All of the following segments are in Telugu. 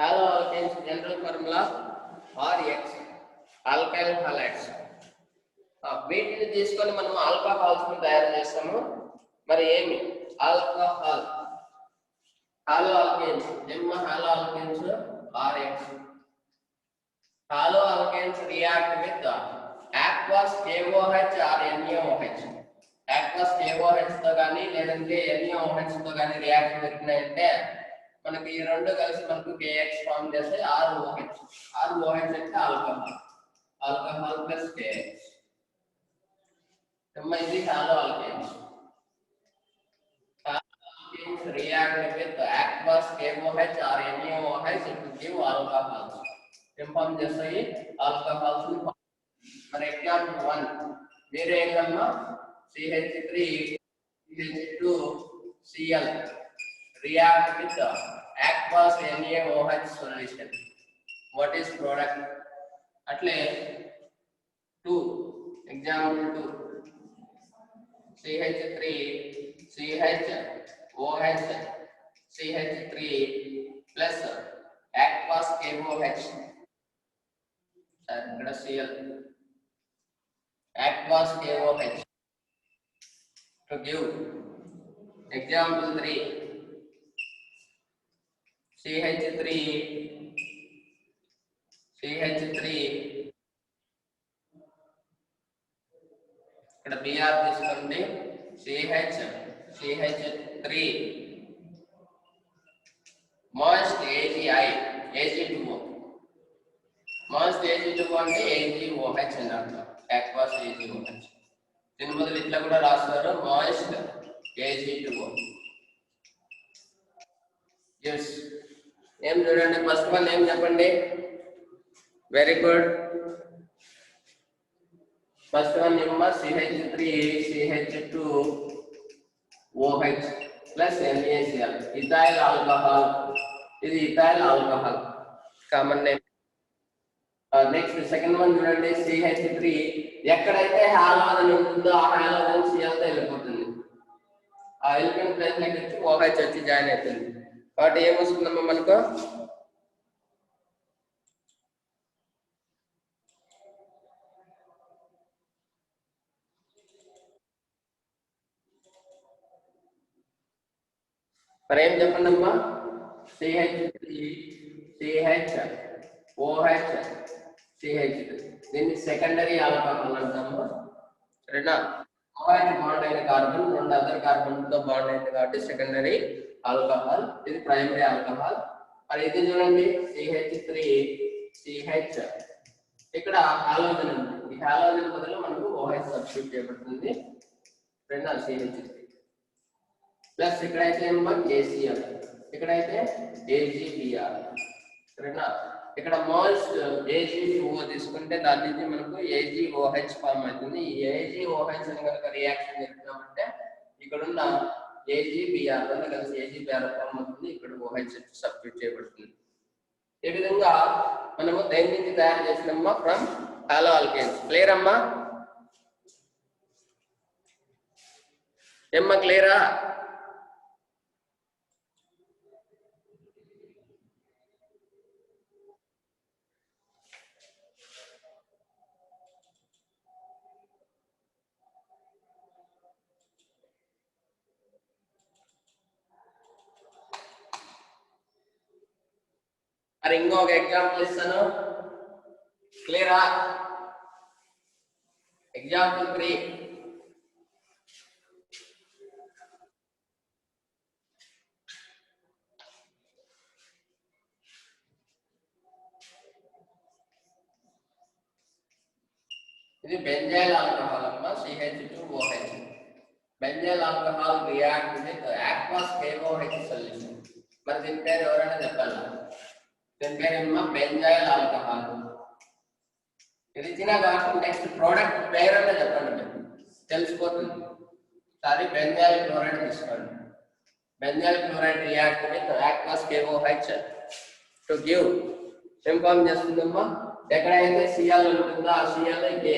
Halo alkanes general formula RX alkyl halides. వీటిని తీసుకొని మనం ఆల్కహాల్స్ ని తయారు చేస్తాము. మరి ఏమి alcohol hollow alkanes hollow alkanes RX. Hollow alkanes react with aqueous KOH or NaOH. aqueous KOH తో గాని లేదంటే NaOH తో గాని రియాక్షన్ జరిగినాయంటే మనకి ఈ రెండు కలిసి మనకు KX ఫామ్ చేస్తే ROH. ROH అంటే ఆల్కహాల్ ప్లస్ KX. ఇది hollow alkanes. Alkenes react with aqueous KOH or NaOH to give alcohols. Inform చేస్తాయి alcohols ని. For example 1 వేరే ఏంటమ్మా CH3 CH2Cl react with aqueous NaOH solution. What is product? అట్లే 2 example 2 CH3 CHOH CH3 plus aqueous KOH ఇక్కడ Cl aqueous KOH to give example 3 CH3 ఇక్కడ Br తీసుకోండి CH3 moist Ag2O moist Ag2O అంటే AgOH అని అర్థం. aqueous AgOH దీని బదులు ఇట్లా కూడా రాస్తారు moist Ag2O. yes ఏం చూడండి ఫస్ట్ వన్ ఏం చెప్పండి. Very good. ఫస్ట్ వన్ ఏమో CH3 CH2OH plus NaCl ethyl alcohol. ఇది ethyl alcohol common name. Next second one చూడండి CH3 ఎక్కడైతే హాలోజన్ ఉంటుందో ఆ హాలోజన్ Cl తో వెళ్ళిపోతుంది. ఆ వెళ్ళిపోయిన ప్లేస్ లోకి వచ్చి OH వచ్చి జాయిన్ అవుతుంది. కాబట్టి ఏమొస్తుందమ్మా మనకు మరి ఏం చెప్పండి అమ్మా CH3 CHOH CH3 దీన్ని సెకండరీ ఆల్కహాల్ అంటాము. సరేనా? OH బాండ్ అయిన కార్బన్ రెండు అదర్ కార్బన్ తో బాండ్ అయింది కాబట్టి సెకండరీ ఆల్కహాల్. ఇది ప్రైమరీ ఆల్కహాల్. మరి ఇది చూడండి CH3 CH ఇక్కడ హాలోజన్ ఉంది. ఈ హాలోజన్ బదులు మనకు OH సబ్స్టిట్యూట్ చేయబడుతుంది. సరేనా? CH3 ప్లస్ ఇక్కడైతే ఏమో KCl ఇక్కడైతే AgBr. సరేనా? ఇక్కడ మోస్ట్ Ag2O తీసుకుంటే దాని నుంచి మనకు AgOH ఫామ్ అవుతుంది. ఈ AgOH అని కనుక రియాక్షన్ జరిగినామంటే ఇక్కడ ఉన్న AgBr వల్ల కలిసి AgBr ఫామ్ అవుతుంది. ఇక్కడ OH సబ్స్టిట్యూట్ చేయబడుతుంది. ఈ విధంగా మనము దేని నుంచి తయారు చేసినామా ఫ్రమ్ హాలో ఆల్కేన్స్. క్లియర్ అమ్మా? ఏమ్మా క్లియరా? మరి ఇంకొక ఎగ్జాంపుల్ ఇస్తాను. క్లియరా? ఎగ్జాంపుల్ 3 ఇది బెంజైల్ ఆల్కహాల్ అమ్మా CH2OH. Benzyl alcohol react with aqueous KOH solution. మరి దీని పేరు ఎవరైనా చెప్పాలా? దీని పేరు ఏమో బెంజైల్ ఆల్కహాల్. ఇది ఇచ్చిన కాబట్టి నెక్స్ట్ ప్రోడక్ట్ పేరు అంటే చెప్పండి తెలిసిపోతుంది. సారీ బెంజైల్ క్లోరైడ్ తీసుకోండి. Benzyl chloride react with aqueous KOH to give inform చేస్తుందమ్మా. ఎక్కడైతే Cl ఉంటుందో ఆ Cl కి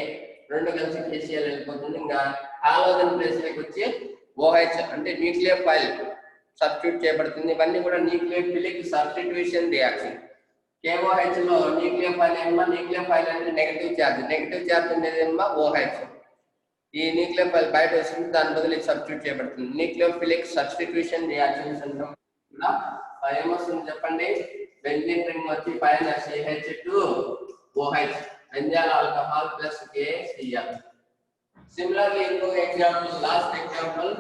రెండు కలిసి KCl వెళ్ళిపోతుంది. ఇంకా హాలోజన్ ప్లేస్ లోకి వచ్చి OH అంటే న్యూక్లియోఫైల్ సబ్స్టిట్యూట్ చేయబడుతుంది. ఇవన్నీ కూడా న్యూక్లియోఫిలిక్ సబ్స్టిట్యూషన్ రియాక్షన్. KOH లో న్యూక్లియోఫైల్ ఏమో న్యూక్లియోఫైల్ అంటే నెగటివ్ చార్జ్ ఉండేది ఏమో OH. ఈ న్యూక్లియోఫైల్ బయట వస్తుంది, దాని బదులు సబ్స్టిట్యూట్ చేయబడుతుంది. న్యూక్లియోఫిలిక్ సబ్స్టిట్యూషన్ రియాక్షన్స్ అంటాం. ఏమొస్తుంది చెప్పండి, బెంజీన్ రింగ్ వచ్చి పైన CH2OH benzyl alcohol plus KCl. Similarly ఇంకొక ఎగ్జాంపుల్, లాస్ట్ ఎగ్జాంపుల్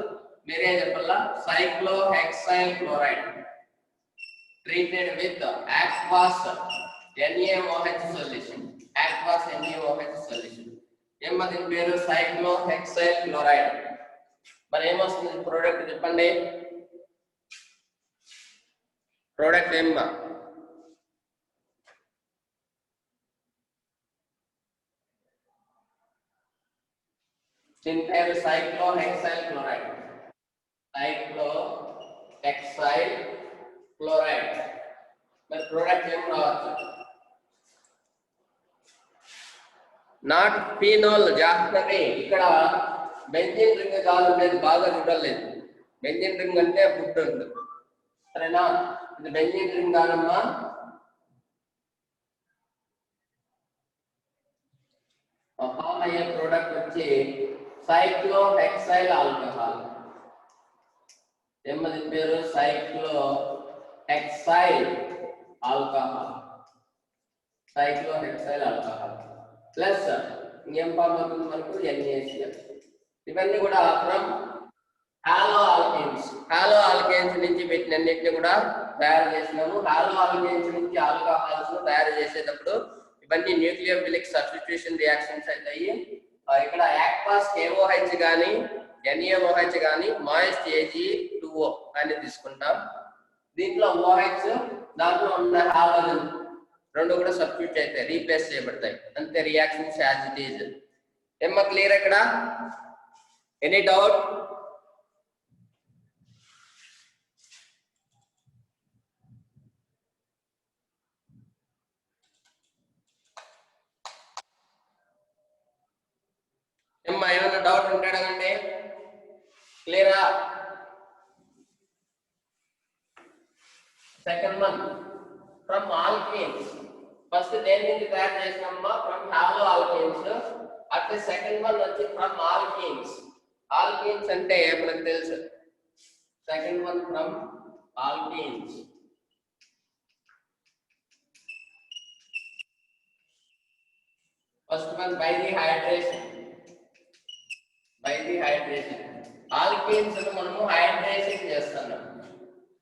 మీరే చెప్పాలా, cyclohexyl chloride treated with aqueous NaOH solution. Aqueous NaOH solution. ఏమది పేరు సైక్లోహెక్సైల్ క్లోరైడ్. మరి ఏమొస్తుంది ప్రోడక్ట్ చెప్పండి, ప్రోడక్ట్ ఏమ్మా? దీని పేరు సైక్లోహెక్సైల్ క్లోరైడ్. సైక్లోహెక్సైల్ క్లోరైడ్. మరి ప్రోడక్ట్ ఏం రావచ్చు? Not phenol. జాగ్రత్తగా ఇక్కడ బెంజీన్ రింగ్ కాదు ఉండేది, బాగా చూడలేదు. బెంజీన్ రింగ్ అంటే ఫుడ్ ఉంది, సరేనా? ఇది బెంజీన్ రింగ్ కాదమ్మా. ఫామ్ అయ్యే ప్రోడక్ట్ వచ్చి సైక్లోహెక్సైల్ ఆల్కహాల్. ఏమది పేరు? సైక్లోహెక్సైల్ ఆల్కహాల్. సైక్లోహెక్సైల్ ఆల్కహాల్ ప్లస్ ఇంకేం ఫామ్ అవుతుంది మనకు? NaCl. ఇవన్నీ కూడా from halo alkanes. Hollow alkanes నుంచి వీటిని అన్నింటినీ కూడా తయారు చేసినాము. హాలో ఆల్కేన్స్ నుంచి ఆల్కహాల్స్ తయారు చేసేటప్పుడు ఇవన్నీ న్యూక్లియోఫిలిక్ సబ్స్టిట్యూషన్ రియాక్షన్స్ అవుతాయి. ఇక్కడ యాక్వాస్ KOH కానీ NaOH కానీ మాయిస్ట్ Ag2O అని తీసుకుంటాం. దీంట్లో OH, దాంట్లో ఉన్న హాలోజన్ రెండు కూడా సబ్స్టిట్యూట్ అవుతాయి, రీప్లేస్ చేయబడతాయి. అంతే, రియాక్షన్స్ యాజ్ ఇట్ ఈజ్. ఏమ్మా క్లియర్ ఇక్కడ? Any doubt? ఏమ్మా ఏమైనా డౌట్ ఉంటే అడగండి. క్లియరా? Second one from alkenes. First దేని నుంచి తయారు చేసినామా? From halo alkanes. అట్లా సెకండ్ వన్ వచ్చి ఫ్రమ్ ఆల్కేన్స్. ఆల్కేన్స్ అంటే మనకు తెలుసు. Second one from alkenes. First one by the hydration. Alkenes మనము హైడ్రేషన్ చేస్తున్నాం.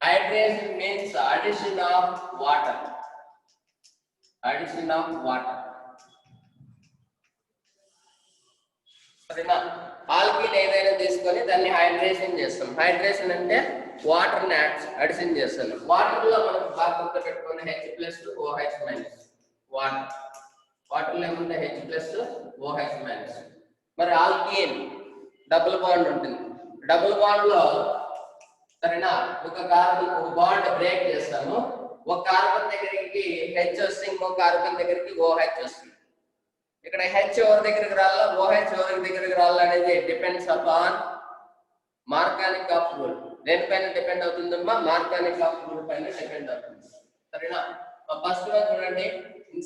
Hydration means addition of water. సరేనా? ఆల్కీన్ ఏదైనా తీసుకొని దాన్ని హైడ్రేషన్ చేస్తాం. హైడ్రేషన్ అంటే వాటర్ ని అడిషన్ చేస్తాం. వాటర్ లో మనం బాగా గుర్తు పెట్టుకుని H+OH-. వాటర్ లో ఏముంటే H+OH-. మరి ఆల్కీన్ డబుల్ బాండ్ ఉంటుంది. డబుల్ బాండ్ లో సరేనా ఒక బాండ్ బ్రేక్ చేస్తాము. ఒక కార్బన్ దగ్గరికి H వస్తుంది, ఇంకో కార్బన్ దగ్గరికి OH వస్తుంది. ఇక్కడ H ఎవరి దగ్గరికి రావాలా, OH ఎవరి దగ్గరికి రావాలా అనేది depends upon Markovnikov rule. దేనిపైన డిపెండ్ అవుతుందమ్మా? మార్కానిక్ ఆఫ్ రూల్ పైన డిపెండ్ అవుతుంది. సరేనా? ఫస్ట్ వన్ చూడండి,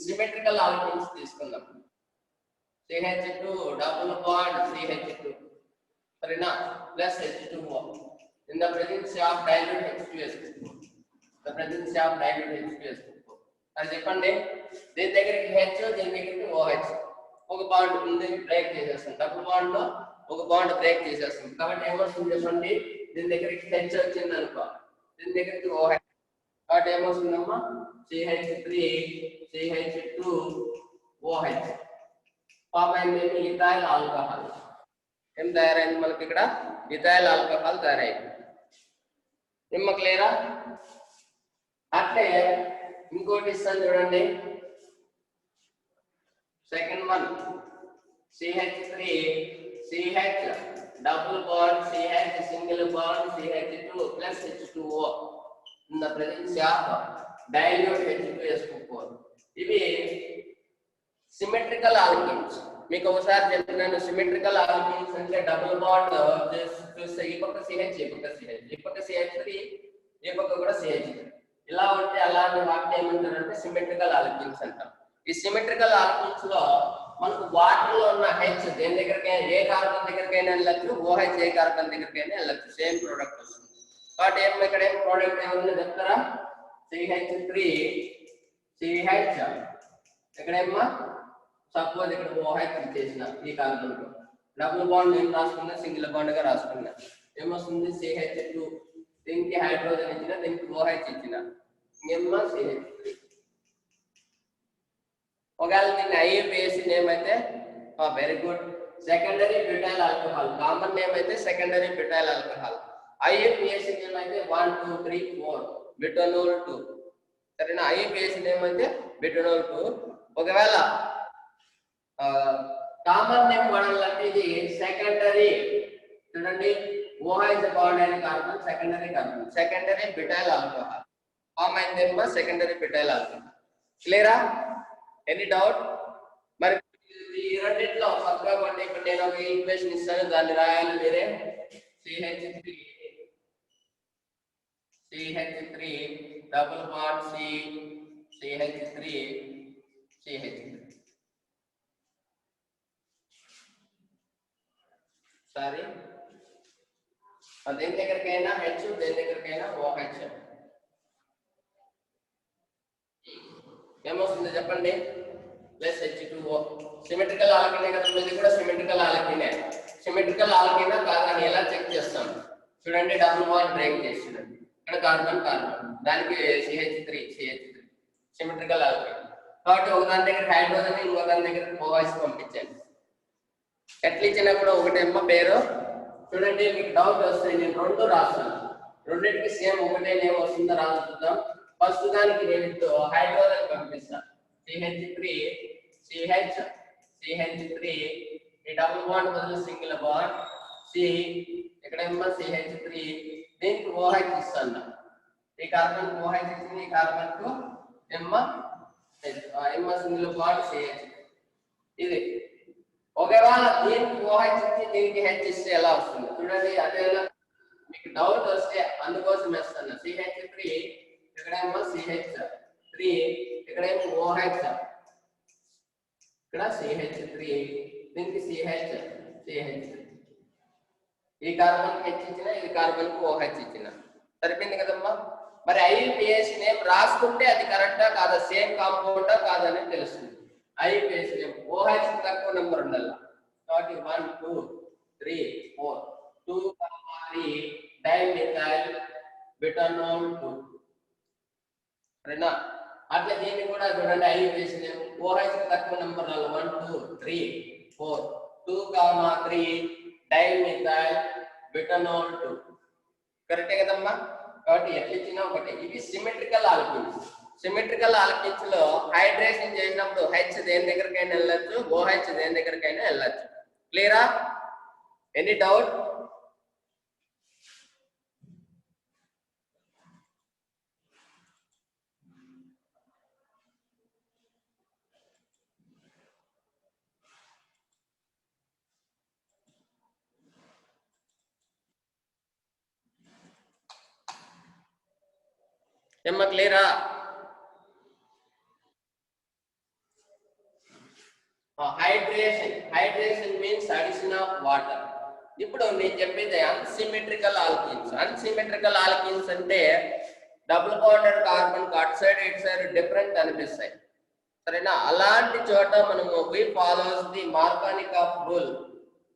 సిమెట్రికల్ ఆల్కీన్స్ తీసుకుందాం. CH2 డబుల్ బాండ్ CH2, సరేనా, plus H2O in the presence of dilute H2SO. అది చెప్పండి. దీని దగ్గరికి H, దీని దగ్గరికి OH. ఒక బాండ్ ఉంది, బ్రేక్ చేసేస్తాం. డబుల్ బాండ్ లో ఒక బాండ్ బ్రేక్ చేసేస్తాం. కాబట్టి ఏమొస్తుంది చెప్పండి, దీని దగ్గరికి H వచ్చింది అనుకో, దీని దగ్గరికి OH. కాబట్టి ఏమొస్తుందమ్మా? CH3CH2OH. ఫామ్ అయింది ఇథైల్ ఆల్కహాల్. ఏం తయారైంది మనకి ఇక్కడ? ఇథైల్ ఆల్కహాల్ తయారైంది. నిమ్మ క్లియరా? అట్లే ఇంకోటి ఇస్తాను చూడండి. Second one CH3CH double bond CH single bond CH2 plus H2O in the presence of dilute H2SO4. ఇవి సిమెట్రికల్ ఆల్కీన్స్. మీకు ఒకసారి చెప్తున్నాను, సిమెట్రికల్ ఆల్కీన్స్ అంటే డబుల్ బాండ్ చూస్తే ఈ పక్క CH, ఈ పక్క CH, ఈ పక్క CH3, ఈ పక్క కూడా CH3. ఇలా ఉంటే అలాంటి వాటిని ఏమంటారంటే సిమెట్రికల్ ఆల్కీన్స్ అంటాం. ఈ సిమెట్రికల్ ఆల్కీన్స్ లో మనకు వాటర్ లో ఉన్న హెచ్ దేని దగ్గరికైనా ఏ కార్బన్ దగ్గరికైనా వెళ్ళచ్చు, ఓహెచ్ ఏ కార్బన్ దగ్గరికైనా వెళ్ళచ్చు, సేమ్ ప్రోడక్ట్ వస్తుంది. కాబట్టి ఇక్కడ ఏం ప్రోడక్ట్ ఏమన్నా చెప్తారా? CH3 CH ఇక్కడేమో సపోజ్ ఇక్కడ OH ఇచ్చేసిన ఈ కార్బన్ లో డబుల్ బాండ్ ఏం రాసుకున్నా, సింగిల్ బాండ్ గా రాసుకున్నా, ఏమొస్తుంది? CH2. దీనికి హైడ్రోజన్ ఇచ్చిన, దీనికి OH ఇచ్చిన, ఇంకేమో CH3. ఒకవేళ దీన్ని IUPAC నేమ్ అయితే very good, secondary butyl alcohol. Common name అయితే secondary butyl alcohol. IUPAC name అయితే 1 2 3 4 బ్యూటనోల్ 2. సరేనా? IUPAC నేమ్ అయితే బ్యూటనోల్ 2. ఒకవేళ కామన్ నేమ్ వాడాలంటే ఇది సెకండరీ, చూడండి, OH బాండ్ అయిన carbon secondary carbon, secondary butyl alcohol. Common name secondary butyl alcohol. క్లియరా? Any doubt? మరి ఈ రెండిట్లో పక్కగా పడి ఇప్పుడు నేను ఒక ఈక్వేషన్ ఇస్తాను, దాన్ని రాయాలి మీరే. CH3 double bond CH3 sorry, దేని దగ్గరికైనా హెచ్, దేని దగ్గరికైనా OH. ఏమొస్తుంది చెప్పండి? Plus H2O. సిమెట్రికల్ ఆల్కీనే కదా, ఇది కూడా సిమెట్రికల్ ఆల్కీనే. సిమెట్రికల్ ఆల్కీనా కాదని ఎలా చెక్ చేస్తాం? చూడండి, డబుల్ బాండ్ బ్రేక్ చేసి చూడండి, ఇక్కడ కార్బన్ కార్బన్, దానికి CH3 సిమెట్రికల్ ఆల్కీన్. కాబట్టి ఒక దాని దగ్గర హైడ్రోజన్, ఇంకో దాని దగ్గర OH పంపించండి. ఎట్లా ఇచ్చినా కూడా ఒకటేమో పేరు. చూడండి, మీకు డౌట్ వస్తే నేను రెండు రాస్తాను, రెండింటికి సేమ్ ఒకటే నేమ్ వస్తుందో రాదు చూద్దాం. ఫస్ట్ దానికి నేను హైడ్రోజన్ పంపిస్తాను, CH3 ఈ డబుల్ బాండ్ బదులు సింగిల్ బాండ్ C, ఇక్కడేమో CH3, దీనికి OH ఇస్తాను. ఈ కార్బన్ కు OH ఇచ్చింది, ఈ కార్బన్ కు సింగిల్ బాండ్ CH. ఇది ఒకవేళ దీనికి OH ఇచ్చి దీనికి H ఇస్తే ఎలా వస్తుంది చూడండి. అదే మీకు డౌట్ వస్తే అందుకోసం వేస్తాను. CH3 ఇక్కడేమో CH3, ఇక్కడేమో OH, ఇక్కడ CH3, దీనికి CH. ఈ కార్బన్ H ఇచ్చిన, ఈ కార్బన్ కు OH ఇచ్చిన, సరిపోయింది కదమ్మా. మరి IUPAC నేమ్ రాసుకుంటే అది కరెక్టా కాదా, సేమ్ కాంపౌండా కాదని తెలుస్తుంది. IUPAC నేమ్ OH తక్కువ నెంబర్ ఉండాలి. కాబట్టి 1 2 3 4 2 3 డైమిథైల్ బ్యూటనోల్ 2. సరేనా? అట్లా దీన్ని కూడా చూడండి, IUPAC నేమ్ OH తక్కువ నెంబర్ 1 2 3 4 2 3 డైమిథైల్ బ్యూటనోల్ 2. కరెక్టే కదమ్మా. కాబట్టి ఎట్లా ఇచ్చినా ఒకటి. ఇవి సిమెట్రికల్ ఆల్కీన్స్. సిమెట్రికల్ ఆల్కీన్స్ లో హైడ్రేషన్ చేసినప్పుడు H దేని దగ్గరికైనా వెళ్ళొచ్చు, OH దేని దగ్గరికైనా వెళ్ళొచ్చు. క్లియరా? Any doubt? ఏమ్మా క్లియరా? Hydration means addition of water. ఇప్పుడు నేను చెప్పేది అన్సిమెట్రికల్ ఆల్కీన్స్. అన్సిమెట్రికల్ ఆల్కీన్స్ అంటే డబుల్ బాండెడ్ కార్బన్ అటు సైడ్ ఇటు సైడ్ డిఫరెంట్ అనిపిస్తాయి. సరేనా? అలాంటి చోట మనము we follows the Markovnikov of rule.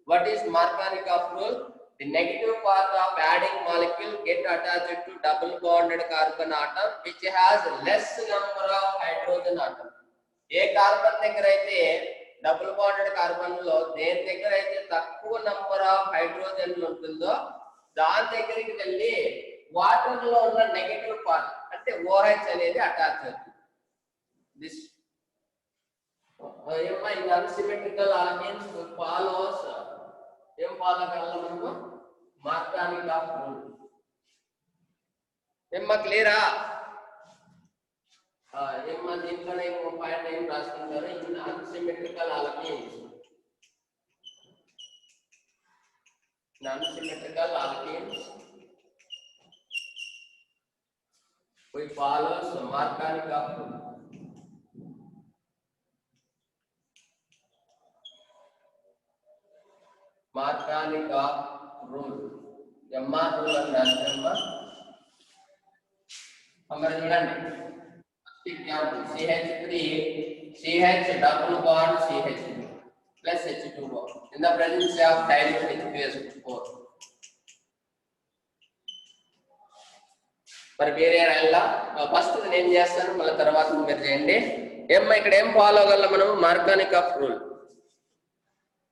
What is Markovnikov of rule? The negative part of adding molecule get attached to double bonded carbon atom which has less number of hydrogen atom. A carbon దగ్గర అయితే డబుల్ బాండెడ్ కార్బన్ లో దేని దగ్గర అయితే తక్కువ నంబర్ ఆఫ్ హైడ్రోజన్ ఉంటుందో దాని దగ్గరికి వెళ్ళి వాటర్ లో ఉన్న నెగటివ్ పార్ట్ అంటే OH అనేది అటాచ్ అవుతుంది. This in unsymmetrical alkenes follows ఏం ఫాలో కావాలా మనము? మార్కానికాఫ్ రూల్. ఏమ్మా క్లియరా? ఏమ్మా దీంట్లోనే ఇంకో పాయింట్ ఏం రాసుకుంటారు? In unsymmetrical alkenes. Unsymmetrical alkenes which follows the Markovnikov rule. Markovnikov rule. MR rule and Rashtrama. हमारे जुड़ाने. Example CH3 CH double bond CH2 plus H2O in the presence of dilute H2SO4. మరి వేరే రాయాలా ఫస్ట్ నేను చేస్తాను మళ్ళీ తర్వాత మీరు చేయండి ఏమ్మా ఇక్కడ ఏం ఫాలో అవ్వాల మనం మార్కానికఫ్ రూల్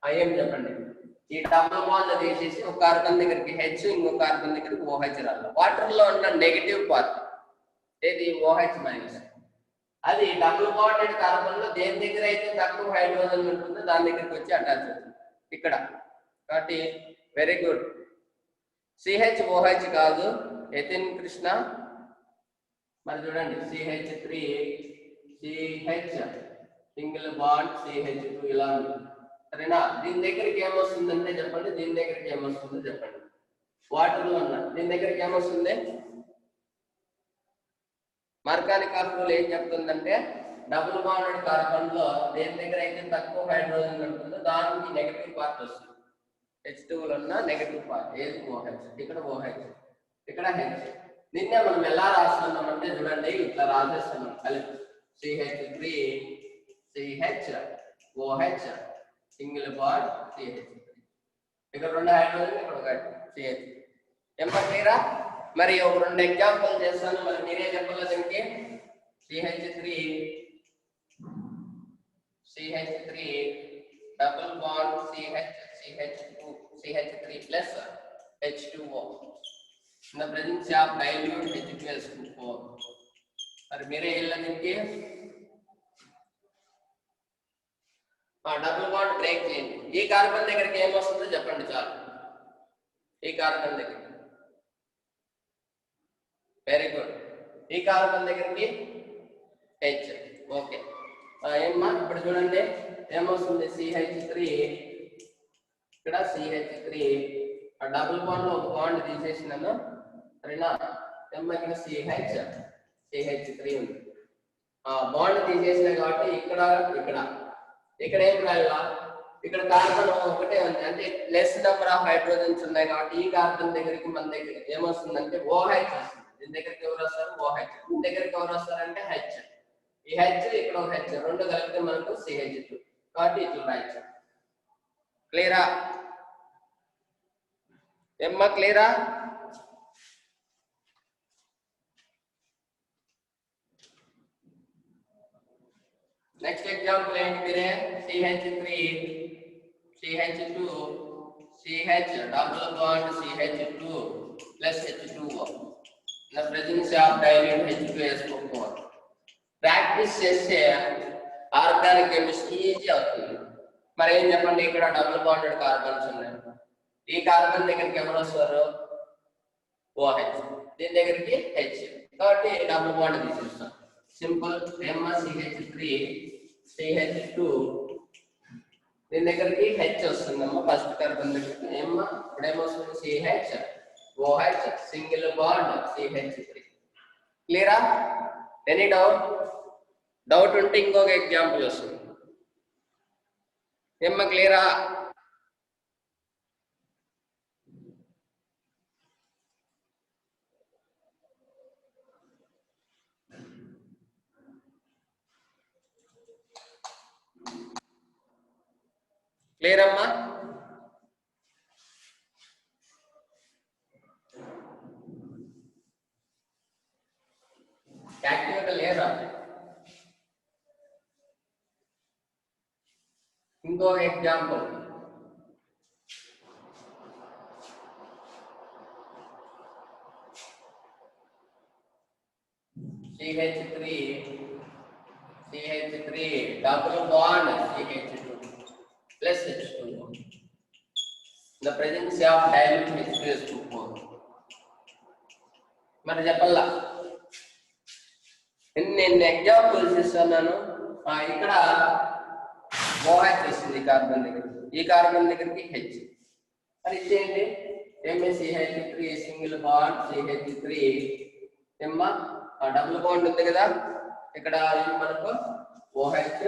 ఏం చెప్పండి ఈ డబుల్ బాండ్ తీసేసి ఒక కార్బన్ దగ్గరికి హెచ్ ఇంకో కార్బన్ దగ్గరికి ఓహెచ్ రాయాలి వాటర్ లో ఉన్న నెగటివ్ పార్ట్ ఏది ఓహెచ్ మైనస్ అది డబుల్ బాండెడ్ కార్బన్ లో దేని దగ్గర అయితే తక్కువ హైడ్రోజన్ ఉంటుందో దాని దగ్గరికి వచ్చి అటాచ్ అవుతుంది ఇక్కడ కాబట్టి వెరీ గుడ్ సిహెచ్ ఓహెచ్ కాదు ఎథిన్ కృష్ణ మరి చూడండి CH3 CH single bond CH2 ఇలా ఉంది సరేనా దీని దగ్గరికి ఏమొస్తుందంటే చెప్పండి దీని దగ్గరికి ఏమొస్తుందో చెప్పండి వాటర్ లో ఉన్న దీని దగ్గరికి ఏమొస్తుంది మార్కానికఫ్ రూల్ ఏం చెప్తుందంటే డబుల్ బాండెడ్ కార్బన్ లో దేని దగ్గర అయితే తక్కువ హైడ్రోజన్ ఉంటుందో దానికి నెగటివ్ పార్ట్ వస్తుంది H2 లో ఉన్న నెగటివ్ పార్ట్ ఏది OH ఇక్కడ OH ఇక్కడ H నిన్నే మనం ఎలా రాస్తున్నాం అంటే చూడండి ఇట్లా రాసేస్తున్నాం కలిపి CH3 CH OH single bond CH3 ఇక్కడ రెండు హైడ్రోజన్ ఇక్కడ ఒక CH ఎంత క్లియరా మరి ఒక రెండు ఎగ్జాంపుల్ చేస్తాను మరి మీరే చెప్పాలి దీనికి CH3 double bond CH3 plus H2O in the presence of dilute H2SO4 మరి మీరే దీనికి డబుల్ బాండ్ బ్రేక్ చేయండి ఈ కార్బన్ దగ్గరికి ఏమొస్తుందో చెప్పండి చాలు ఈ కార్బన్ దగ్గర వెరీ గుడ్ ఈ కార్బన్ దగ్గరికి H ఓకే ఏమ్మా ఇప్పుడు చూడండి ఏమొస్తుంది CH3 ఇక్కడ CH3 ఆ డబుల్ బాండ్ లో ఒక బాండ్ తీసేసినాను సరేనా ఏమ్మా ఇక్కడ CH3 ఉంది ఆ బాండ్ తీసేసిన కాబట్టి ఇక్కడ ఇక్కడ ఇక్కడ ఏం రాయాలా ఇక్కడ కార్బన్ ఒకటే ఉంది అంటే లెస్ నెంబర్ ఆఫ్ హైడ్రోజన్స్ ఉన్నాయి కాబట్టి ఈ కార్బన్ దగ్గరికి మన దగ్గర ఏమొస్తుందంటే OH వస్తుంది దీని దగ్గరికి ఎవరు వస్తారు OH దీని దగ్గరికి ఎవరు వస్తారంటే H ఈ H ఇక్కడ ఒక H రెండు కలిపితే మనకు CH2 కాబట్టి ఇట్లా రాయొచ్చు క్లియరా ఏమ్మా క్లియరా నెక్స్ట్ ఎగ్జాంపుల్ ఏంటి మీరే CH3 CH2 CH double bond CH2 plus H2O in the presence of dilute H2SO4 practice చేస్తే ఆర్గానిక్ కెమిస్ట్రీ ఈజీ అవుతుంది మరి ఏం చెప్పండి ఇక్కడ డబుల్ బాండెడ్ కార్బన్స్ ఉన్నాయి ఈ కార్బన్ దగ్గరికి ఎవరు వస్తారు OH దీని దగ్గరికి H కాబట్టి డబుల్ బాండ్ తీసేస్తాం సింపుల్ CH3 CH2 దీని దగ్గరికి H వస్తుందమ్మా ఫస్ట్ కార్బన్ దగ్గరికి ఇప్పుడు ఏమొస్తుంది CH OH single bond CH3 క్లియరా ఎనీ డౌట్ ఉంటే ఇంకొక ఎగ్జాంపుల్ వస్తుంది క్లియరా క్లియర్ అమ్మా యాక్టివ్గా లేరా ఇంకో example CH3 double bond CH2 plus H2O the presence of dilute H2SO4 మరి చెప్పాలా నేను ఎగ్జాంపుల్స్ ఇస్తున్నాను ఇక్కడ OH వస్తుంది కార్బన్ దగ్గర ఈ కార్బన్ దగ్గరికి H మరి ఇచ్చేయండి CH3 సింగిల్ బాండ్ CH3 ఏమ్మా డబుల్ బాండ్ ఉంది కదా ఇక్కడ మనకు OH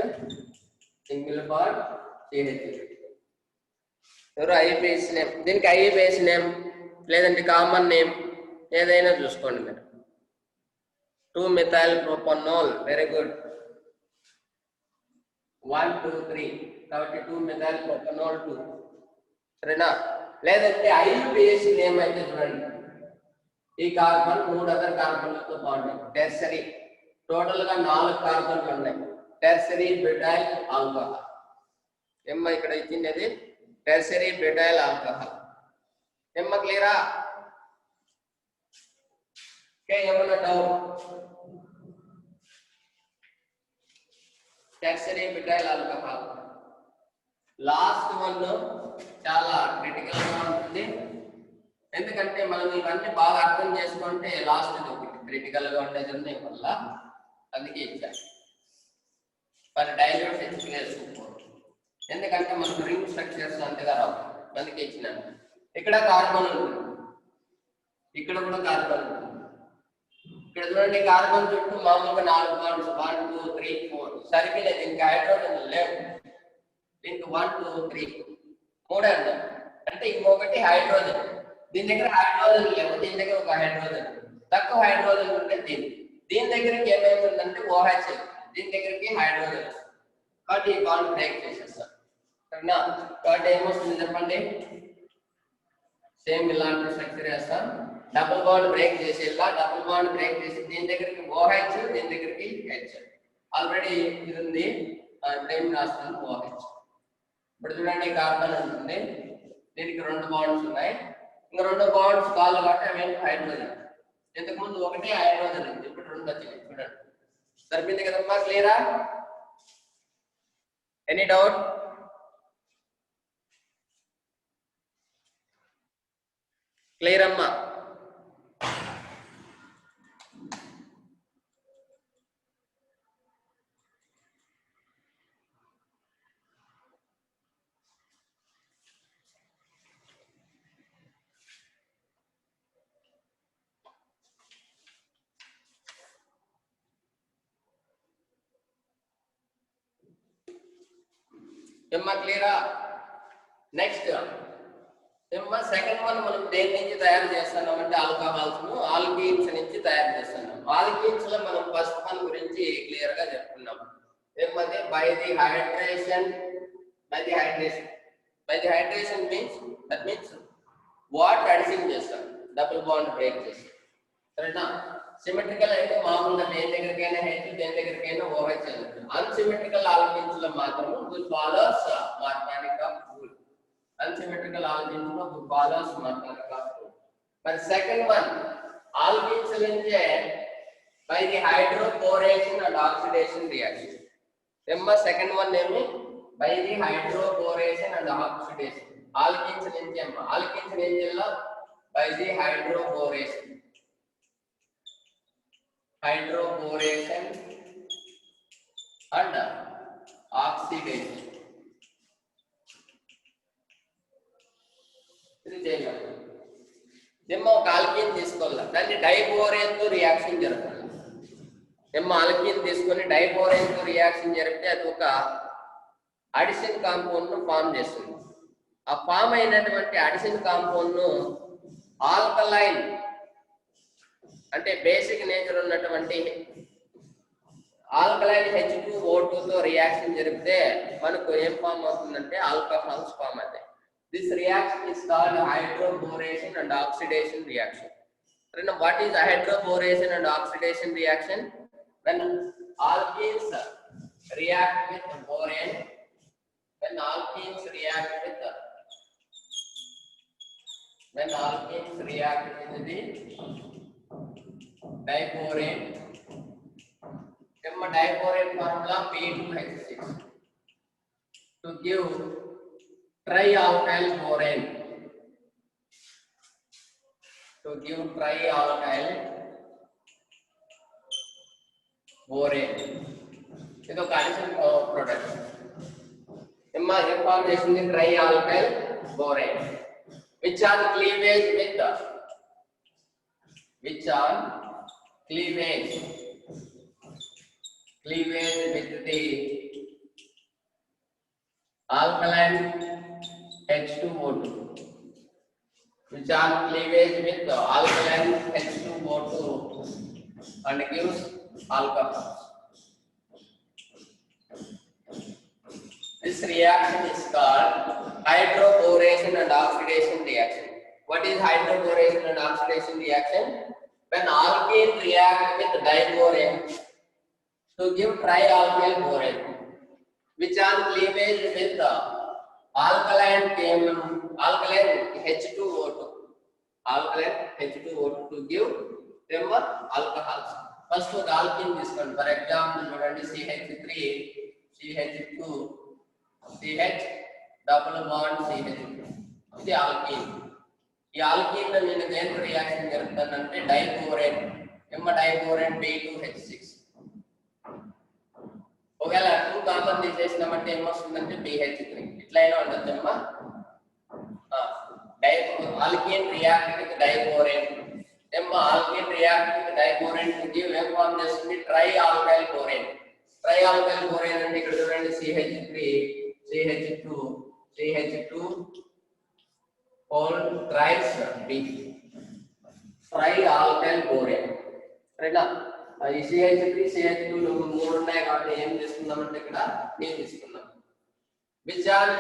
సింగిల్ బాండ్ CH ఎవరు I బేస్ నేమ్ దీనికి I బేస్ నేమ్ లేదంటే కామన్ నేమ్ ఏదైనా చూసుకోండి మీరు 2-methyl propanol వెరీ గుడ్ 1 2 3 కాబట్టి 2-methyl propanol 2 సరేనా లేదంటే I బేస్ నేమ్ అయితే చూడండి ఈ కార్బన్ 3 అదర్ కార్బన్లతో బాండ్ టెర్షరీ టోటల్ గా 4 కార్బన్లు ఉన్నాయి టెర్షరీ బ్యూటైల్ ఆల్కహాల్ ఏమ్మా ఇక్కడ ఇచ్చినది టెర్షరీ బ్యూటైల్ ఆల్కహాల్ ఏమ్మా క్లియరా ఓకే ఏమన్నా doubt tertiary butyl alcohol last one చాలా క్రిటికల్ గా ఉంటుంది ఎందుకంటే మనం ఇవన్నీ బాగా అర్థం చేసుకుంటే లాస్ట్ క్రిటికల్ గా ఉండేది ఉంది వల్ల అందుకే ఇచ్చాను మరి డైల్యూట్ HCl ఎందుకంటే మనకు రింగ్ స్ట్రక్చర్స్ అంతగా రావు అందుకే ఇచ్చినాను ఇక్కడ కార్బన్ ఉంటుంది ఇక్కడ కూడా కార్బన్ ఉంటుంది ఇక్కడ చూడండి కార్బన్ చుట్టూ మామూలుగా 4 బాండ్స్ 1 2 3 4 సరిపోలేదు ఇంకా హైడ్రోజన్ లేవు దీనికి 1 2 3 మూడే ఉన్నాయి అంటే ఇంకొకటి హైడ్రోజన్ దీని దగ్గర హైడ్రోజన్ లేవు దీని దగ్గర ఒక హైడ్రోజన్ తక్కువ హైడ్రోజన్ ఉంటే దీని దగ్గరికి ఏమేమి ఉందంటే OH దీని దగ్గరికి హైడ్రోజన్ కాబట్టి ఈ బాండ్ బ్రేక్ చేసేస్తాం సరేనా కాబట్టి ఏమొస్తుంది చెప్పండి సేమ్ ఇలాంటి స్ట్రక్చర్ వేస్తాం డబుల్ బాండ్ బ్రేక్ చేసి ఇలా డబుల్ బాండ్ బ్రేక్ చేసి దీని దగ్గరికి OH దీని దగ్గరికి H ఆల్రెడీ ఇది ఉంది ఇప్పుడు ఏం రాస్తాను OH ఇప్పుడు చూడండి కార్బన్ ఉంటుంది దీనికి 2 బాండ్స్ ఉన్నాయి ఇంకా 2 బాండ్స్ కావాలి కాబట్టి అవి హైడ్రోజన్ ఇంతకు ముందు ఒకటే హైడ్రోజన్ ఉంది ఇప్పుడు 2 వచ్చింది చూడండి సరిపోయింది కదమ్మా క్లియరా ఎనీ డౌట్ క్లియర్ అమ్మా ఏమ్మా క్లియరా నెక్స్ట్ ఏమ్మా సెకండ్ వన్ మనం దేని నుంచి తయారు చేస్తున్నాం అంటే ఆల్కహాల్స్ ను ఆల్కీన్స్ నుంచి తయారు చేస్తున్నాం ఆల్కీన్స్ లో మనం ఫస్ట్ వన్ గురించి క్లియర్ గా చెప్పుకున్నాం ఏమది by the hydration means water addition చేస్తాం డబుల్ బాండ్ బ్రేక్ చేస్తాం సరేనా సిమెట్రికల్ అయితే మామూలుగా దేని దగ్గరికైనా H దేని దగ్గరికైనా OH అన్సిమెట్రికల్ ఆల్కీన్స్ లో మాత్రం follows మార్గానిక్ of rule unsymmetrical alkenes లో ఫాలోస్ మార్గానిక్ ఆఫ్ రూల్ మరి సెకండ్ వన్ ఆల్కీన్స్ నుంచే by the hydroboration and oxidation reaction ఏమ్మా సెకండ్ వన్ ఏమి by the hydroboration and oxidation alkenes నుంచి అమ్మా ఆల్కీన్స్ నుంచి by the hydroboration and oxidation ఇది చేయాలి ఏమో ఒక ఆల్కీన్ తీసుకోవాలి దాన్ని డైబోరేన్ తో రియాక్షన్ జరుగుతుంది ఏమో ఆల్కీన్ తీసుకొని డైబోరేన్ తో రియాక్షన్ జరిపితే అది ఒక అడిషన్ కాంపౌండ్ ను ఫామ్ చేస్తుంది ఆ ఫామ్ అయినటువంటి అడిషన్ కాంపౌండ్ ను ఆల్కలైన్ అంటే బేసిక్ నేచర్ ఉన్నటువంటి ఆల్కలైన్ H2O2 తో రియాక్షన్ జరిపితే మనకు ఏం ఫామ్ అవుతుందంటే ఆల్కహాల్స్ ఫామ్ అవుతాయి this reaction is called hydroboration and oxidation reaction then what is hydroboration and oxidation reaction when alkenes react with borane when alkenes react with the diborane diborane formula P2H6 to give trialkyl borane ఇది ఒక అడిషన్ ప్రొడక్ట్ ఏం ఫామ్ చేసింది trialkyl borane which are cleavage with cleavage with the alkaline H2O2, which are cleavage with alkaline H2O2 and gives alcohol. This reaction is called hydroboration and oxidation reaction. What is hydroboration and oxidation reaction? When alkene react with diborane to give trialkyl borane, which are cleavage with the alkaline H2O2, to give them alcohols. First one alkene discount. For example, CH3, CH2, CH double bond CH2. ఇది alkene. ఈ alkene లో నేను దేని రియాక్షన్ జరుగుతుందంటే డైబోరేన్, డైబోరేన్ B2H6. ఒకవేళ 2 కామన్ తీసేసినామంటే ఏమొస్తుందంటే BH3. ఇట్లయినా ఉండొచ్చమ్మా. Alkene react with diborane. Alkene react with diborane to give a form చేస్తుంది trialkyl borane. Trialkyl borane అంటే ఇక్కడ చూడండి CH3, CH2, CH2 whole thrice B. Trialkyl borane. రైటా? ఈ CH3, CH2 మూడు ఉన్నాయి కాబట్టి ఏం తీసుకుందామంటే ఇక్కడ నేను తీసుకున్నాం. విచార్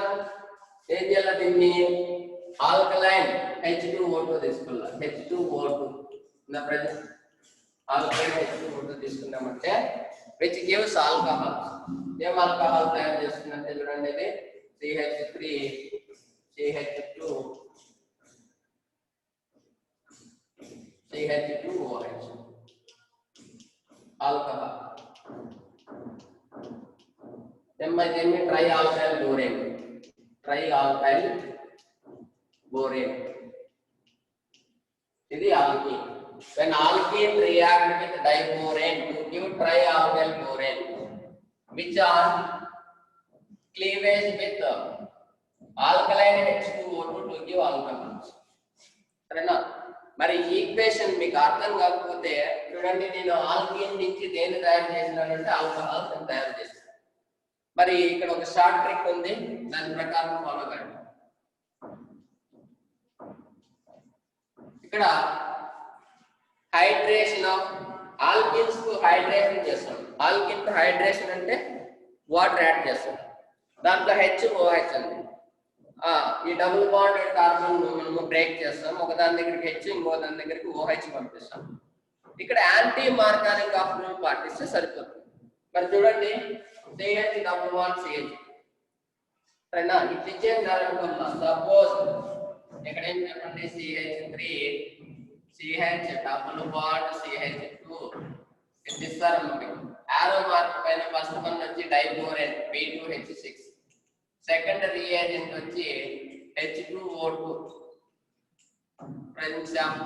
ఏం చేయాలి దీన్ని ఆల్కలైన్ H2O2 తీసుకున్నాం. H2O2 నా ప్రజెంట్ ఆల్కలైన్ H2O2 తీసుకున్నామంటే విచ్ గివ్స్ ఆల్కహాల్. ఏం ఆల్కహాల్ తయారు చేస్తుందంటే చూడండి ఇది CH3, CH2, CH2OH ఆల్కహాల్. ఏమైంది ట్రైఆల్కైల్ బోరేన్. ట్రైఆల్కైల్ బోరేన్ ఇది alkyne. When alkene react with diborane to give trialkyl borane, which are cleavage with alkaline H2O2 to give alcohols. సరేనా? మరి ఈక్వేషన్ మీకు అర్థం కాకపోతే చూడండి, నేను ఆల్కీన్ నుంచి దేన్ని తయారు చేసినానంటే ఆల్కహాల్స్ తయారు చేస్తాను. మరి ఇక్కడ ఒక షార్ట్ ట్రిక్ ఉంది, దాని ప్రకారం ఫాలో కండి. ఇక్కడ హైడ్రేషన్ ఆఫ్ ఆల్కిన్స్ కు హైడ్రేషన్ చేస్తాం. ఆల్కిన్ కు హైడ్రేషన్ అంటే వాటర్ యాడ్ చేస్తాం. దాంట్లో HOH ఉంది. ఈ డబుల్ బాండెడ్ కార్బన్ మనము బ్రేక్ చేస్తాం. ఒక దాని దగ్గరికి H, ఇంకో దాని దగ్గరికి OH పంపిస్తాం. ఇక్కడ యాంటీ మార్గానిక్ ఆఫ్ రూల్ పాటిస్తే సరిపోతుంది. మరి చూడండి CH డబుల్ బాండ్ CH. సరేనా? ఇది చేయాలనుకున్నా సపోజ్ ఇక్కడ ఏం చెప్పండి CH3, CH double bond CH2 ఇది ఇస్తారు. ఆరో మార్క్ పైన ఫస్ట్ వన్ వచ్చి డైబోరేన్ B2H6, సెకండ్ రియేజెంట్ వచ్చి H2O2 ప్రెజెన్స్ ఆఫ్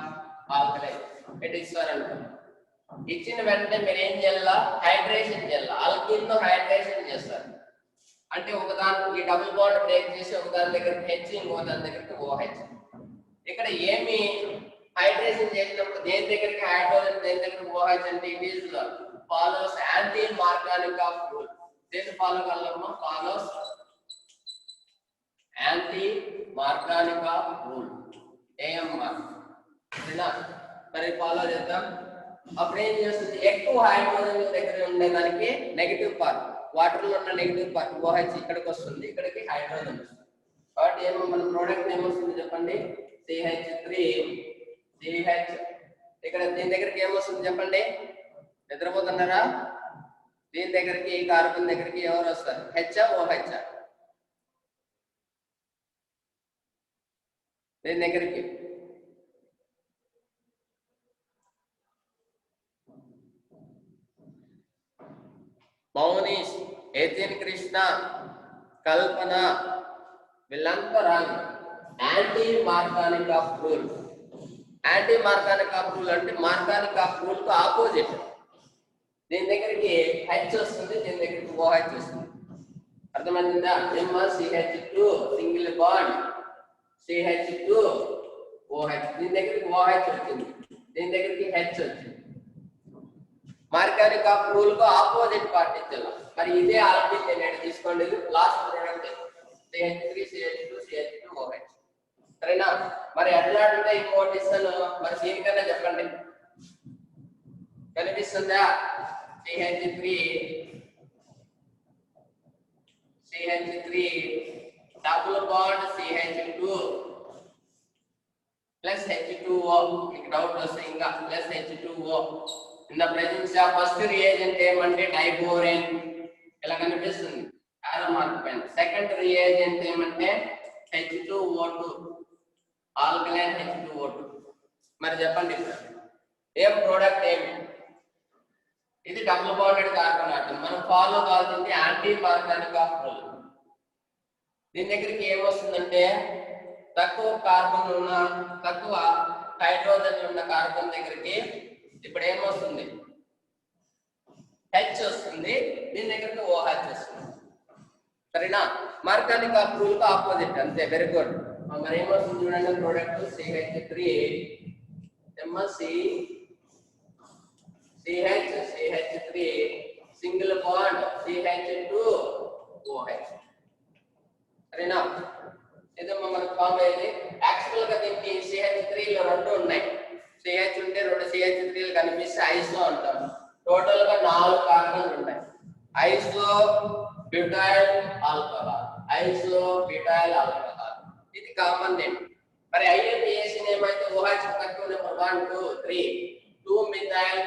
ఆల్కలైన్ ఇది ఇస్తారనుకో. ఇచ్చిన వెంటనే మీరు ఏం చేయాలా? హైడ్రేషన్ చేయాలి. ఆల్కీన్ తో హైడ్రేషన్ చేస్తారు. అంటే ఒక దానికి డబుల్ బాండ్ బ్రేక్ చేసి ఒక దాని దగ్గరికి H, ఇంకో దాని దగ్గరికి OH. ఇక్కడ ఏమి హైడ్రేషన్ చేసినప్పుడు దేని దగ్గరికి హైడ్రోజన్, దేని దగ్గరికి OH అంటే it is follows anti మార్గానిక్ of rule. దేని ఫాలో కావాలమ్మా? Follows anti మార్గానిక్ of rule, AMR. మరి ఫాలో చేద్దాం. అప్పుడు ఏం చేస్తుంది? ఎక్కువ హైడ్రోజన్ దగ్గర ఉండేదానికి నెగిటివ్ పార్ట్, వాటర్ లో ఉన్న నెగిటివ్ పార్ట్ OH ఇక్కడికి వస్తుంది, ఇక్కడికి హైడ్రోజన్ వస్తుంది. కాబట్టి ఏమో మన ప్రోడక్ట్ ఏమొస్తుంది చెప్పండి? CH3, CH. ఇక్కడ దీని దగ్గరికి ఏమొస్తుంది చెప్పండి? నిద్రపోతున్నారా? దీని దగ్గరికి ఈ కార్బన్ దగ్గరికి ఎవరు వస్తారు? H, OH. దీని దగ్గరికి మౌనీష్, యతిన్ కృష్ణ, కల్పన వీళ్ళంతా wrong. Anti మార్గానిక్ of rule. Anti మార్గానిక్ of rule అంటే మార్గానిక్ ఆఫ్ రూల్ కు ఆపోజిట్. దీని దగ్గరికి H వస్తుంది, దీని దగ్గరికి OH వస్తుంది. అర్థమైందా? CH2 single bond CH2OH. దీని దగ్గరికి OH వచ్చింది, దీని దగ్గరికి H వచ్చింది. మార్గానిక్ ఆఫ్ రూల్ కు ఆపోజిట్ పాటించాలి. మరి ఇదే ఆల్కిన్ నేను తీసుకోండి, last product CH3 CH2 CH2OH. సరేనా? మరి ఎట్లా అంటే ఇంకోటి ఇస్తాను, మరి దీనికన్నా చెప్పండి. కనిపిస్తుందా? CH3 double bond CH2 plus H2O. మీకు డౌట్ వస్తే ఇంకా plus H2O in the presence of first reagent ఏమంటే డైబోరేన్, ఇలా కనిపిస్తుంది ఆరో మార్క్ పైన. సెకండ్ రియేజెంట్ ఏమంటే H2O2 ఆల్కలైన్ H2O2. మరి చెప్పండి ఏం ప్రోడక్ట్ ఏమి? ఇది డబుల్ బాండెడ్ కార్బన్ ఆటం. మనం ఫాలో కావాల్సింది యాంటీ మార్గానిక్ ఆఫ్ రూల్. దీని దగ్గరికి ఏమొస్తుందంటే తక్కువ కార్బన్ ఉన్న, తక్కువ హైడ్రోజన్ ఉన్న కార్బన్ దగ్గరికి ఇప్పుడు ఏమొస్తుంది? H వస్తుంది. దీని దగ్గరికి OH వస్తుంది. సరేనా? మార్గానిక్ ఆఫ్ రూల్ కు ఆపోజిట్ అంతే. Very good. మరి ఏమొస్తుంది చూడండి, product CH3 CH3 single bond CH2OH. సరేనా? ఇదమ్మా మనకు ఫామ్ అయ్యేది. యాక్చువల్ గా దీనికి CH3 లో రెండు ఉన్నాయి. CH ఉంటే రెండు CH3 కనిపిస్తే ఐసో అంటాం. టోటల్ గా 4 కార్బన్లు ఉంటాయి. Iso butyl alcohol, iso butyl alcohol, ఇది కామన్ నేమ్. మరి IUPAC నేమ్ అయితే OH తక్కువ number 1 2 3 2-methyl